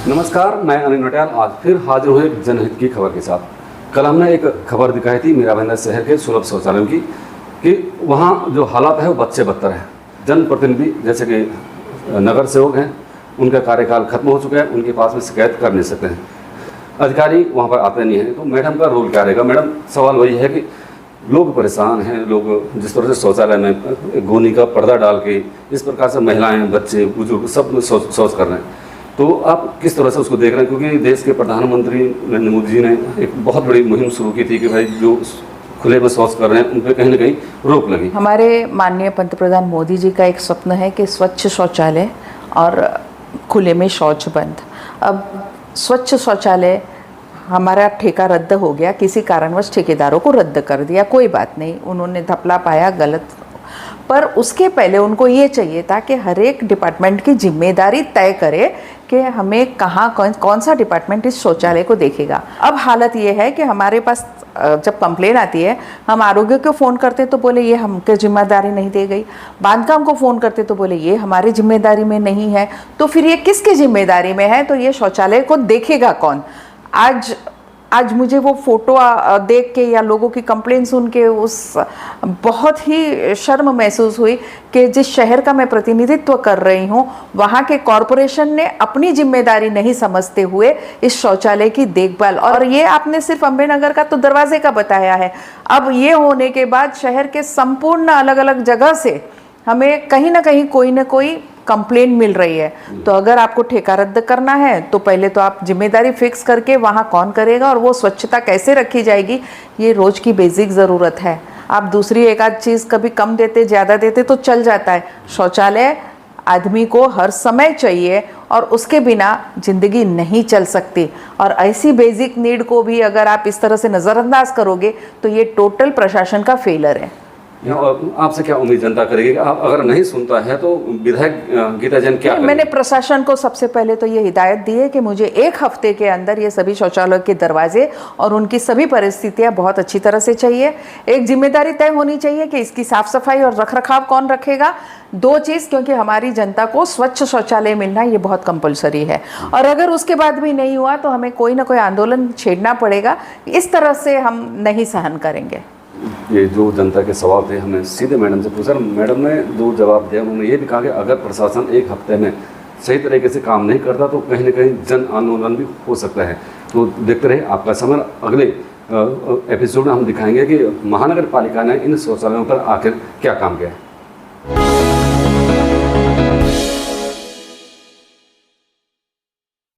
नमस्कार, मैं अनिल नटियाल आज फिर हाजिर हूँ एक जनहित की खबर के साथ। कल हमने एक खबर दिखाई थी मीराबंदर शहर के सुलभ शौचालयों की कि वहाँ जो हालात है वो बद से बदतर है। जनप्रतिनिधि जैसे कि नगर सेवक हैं, उनका कार्यकाल खत्म हो चुका है, उनके पास में शिकायत कर नहीं सकते हैं, अधिकारी वहाँ पर आते नहीं हैं। तो मैडम का रोल क्या रहेगा? मैडम, सवाल वही है कि लोग परेशान हैं, लोग जिस तरह से शौचालय में गोनी का पर्दा डाल के इस प्रकार से महिलाएं, बच्चे, बुजुर्ग सब शौच कर रहे हैं, तो आप किस तरह से उसको देख रहे हैं? क्योंकि देश के प्रधानमंत्री नरेंद्र मोदी जी ने एक बहुत बड़ी मुहिम शुरू की थी कि भाई जो खुले में शौच कर रहे हैं उन पर कहीं ना कहीं रोक लगी। हमारे माननीय पंतप्रधान मोदी जी का एक स्वप्न है कि स्वच्छ शौचालय और खुले में शौच बंद। अब स्वच्छ शौचालय हमारा ठेका रद्द हो गया, किसी कारणवश ठेकेदारों को रद्द कर दिया, कोई बात नहीं, उन्होंने धपला पाया गलत, पर उसके पहले उनको ये चाहिए था कि हर एक डिपार्टमेंट की जिम्मेदारी तय करे कि हमें कहाँ कौन सा डिपार्टमेंट इस शौचालय को देखेगा। अब हालत ये है कि हमारे पास जब कंप्लेन आती है, हम आरोग्य को फ़ोन करते तो बोले ये हमके जिम्मेदारी नहीं दी गई, बांधकाम को फ़ोन करते तो बोले ये हमारी जिम्मेदारी में नहीं है, तो फिर ये किसकी जिम्मेदारी में है? तो ये शौचालय को देखेगा कौन? आज मुझे वो फ़ोटो देख के या लोगों की कंप्लेन सुन के उस बहुत ही शर्म महसूस हुई कि जिस शहर का मैं प्रतिनिधित्व कर रही हूँ वहाँ के कॉरपोरेशन ने अपनी जिम्मेदारी नहीं समझते हुए इस शौचालय की देखभाल, और ये आपने सिर्फ अम्बेनगर का तो दरवाजे का बताया है, अब ये होने के बाद शहर के संपूर्ण अलग अलग जगह से हमें कहीं ना कहीं कोई ना कोई कंप्लेंट मिल रही है। तो अगर आपको ठेका रद्द करना है तो पहले तो आप जिम्मेदारी फिक्स करके वहाँ कौन करेगा और वो स्वच्छता कैसे रखी जाएगी, ये रोज़ की बेसिक ज़रूरत है। आप दूसरी एक आध चीज़ कभी कम देते ज़्यादा देते तो चल जाता है, शौचालय आदमी को हर समय चाहिए और उसके बिना ज़िंदगी नहीं चल सकती। और ऐसी बेसिक नीड को भी अगर आप इस तरह से नज़रअंदाज करोगे तो ये टोटल प्रशासन का फेलर है। आपसे क्या उम्मीद जनता करेगी? आप अगर नहीं सुनता है तो विधायक गीता जैन क्या करेंगे? मैंने प्रशासन को सबसे पहले तो ये हिदायत दी है कि मुझे 1 हफ्ते के अंदर ये सभी शौचालय के दरवाजे और उनकी सभी परिस्थितियां बहुत अच्छी तरह से चाहिए। एक जिम्मेदारी तय होनी चाहिए कि इसकी साफ सफाई और रखरखाव कौन रखेगा। 2 चीज़, क्योंकि हमारी जनता को स्वच्छ शौचालय मिलना ये बहुत कंपलसरी है, और अगर उसके बाद भी नहीं हुआ तो हमें कोई ना कोई आंदोलन छेड़ना पड़ेगा। इस तरह से हम नहीं सहन करेंगे। ये जो जनता के सवाल थे हमने सीधे मैडम से पूछा, मैडम ने 2 जवाब दिया। उन्होंने ये भी कहा कि अगर प्रशासन 1 हफ्ते में सही तरीके से काम नहीं करता तो कहीं ना कहीं जन आंदोलन भी हो सकता है। तो देखते रहे आपका समय। अगले एपिसोड में हम दिखाएंगे कि महानगर पालिका ने इन शौचालयों पर आखिर क्या काम किया है।